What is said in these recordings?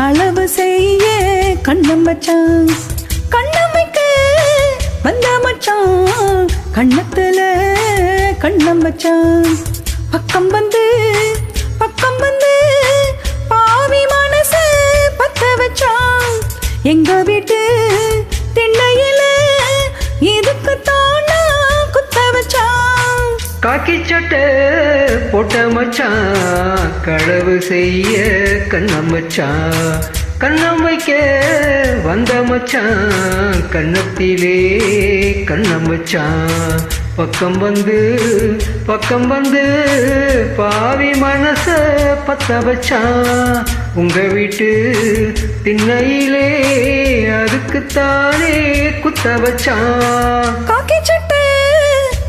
களவு செய்ய கண்ணம் வச்சான், கண்ணம் வைக்க வந்த மச்சான், கண்ணத்துல கண்ணம் வச்சான். பக்கம் வந்து பாவி மனச பத்த வச்சான். எங்க வீட்டு திண்ணையில இதுக்கு தானா குத்த வச்சான். காக்கி சட்டை போட்ட மச்சான், களவு செய்ய கண்ணம் வச்சான், கண்ணம் வைக்க வந்த மச்சான், கண்ணத்திலே கண்ணம் வச்சான். பக்கம் வந்து பாவி மனச பத்த வச்சான். உங்க வீட்டு திண்ணையிலே அதுக்குத்தானே குத்த வச்சான். காக்கி சட்டை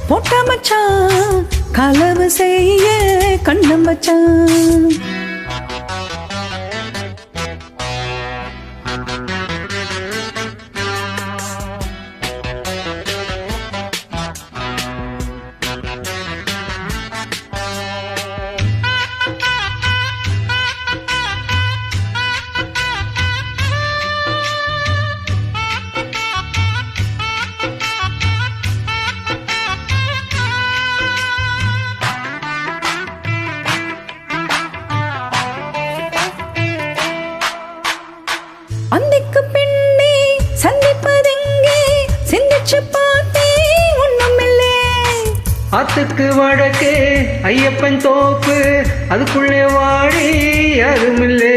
போட்ட மச்சான், களவு செய்ய கண்ணம் வச்சான். அந்திக்கு பின்னே சந்திப்பதெங்கே சிந்திச்சு பார்த்தே ஒண்ணுமில்லே. ஆத்துக்கு வடக்கே ஐயப்பன் தோப்பு, அதுக்குள்ளே வாடி யாருமில்லே.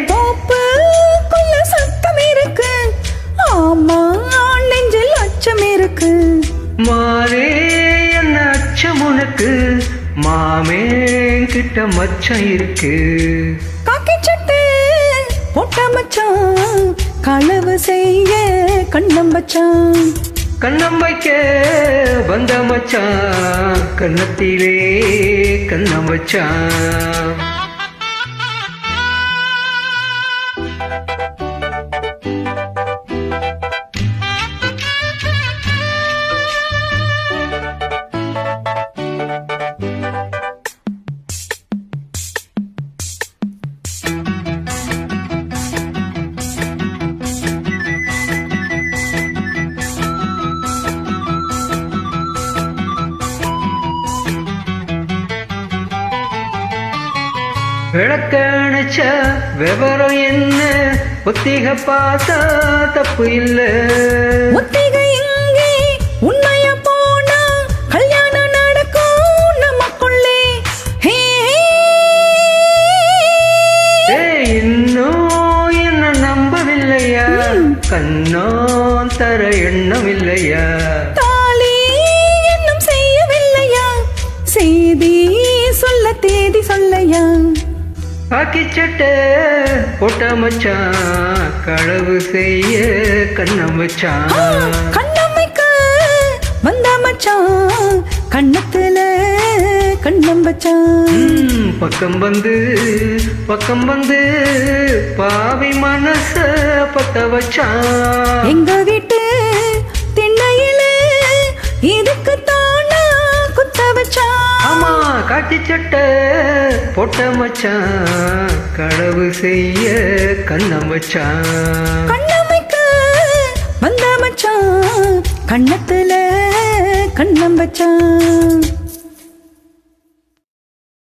தோப்புக்குள்ள சத்தம் இருக்கு, ஆமா நெஞ்சில் அச்சம் இருக்கு. மாறே என்ன அச்சம் உனக்கு, மாமே கிட்ட மச்சம் இருக்கு. காக்கி சட்டை போட்ட மச்சான், களவு செய்ய கண்ணம் வச்சான். கண்ணம் வைக்க வந்த மச்சான், கண்ணத்திலே கண்ணம் வச்சான். விளக்க அணைச்ச விவரம் என்ன, ஒத்திக பார்த்தா தப்பு இல்ல. ஒத்திகை இங்கே உண்மைய போனா கல்யாணம் நடக்கும் நமக்குள்ளே. இன்னும் என்ன நம்பவில்லையா, கண்ணோ தர எண்ணம் இல்லையா. தாலி இன்னும் செய்யவில்லையா, செய்தி சொல்ல தேதி சொல்லையா. காக்கி சட்டை போட்ட மச்சான், களவு செய்ய கண்ணம் வச்சான். கண்ணம் வைக்க வந்த மச்சான், கண்ணத்துல கண்ணம் வச்சான். பக்கம் வந்து பாவி மனச பத்த வச்சான். எங்க வீட்டு திண்ணையில இதுக்கு தானா குத்த வச்சான். ஆமா காக்கி சட்டை போட்ட மச்சான், களவு செய்ய கண்ணம் வச்சான். கண்ணம் வைக்க வந்த மச்சான், கண்ணத்துல கண்ணம் வச்சான்.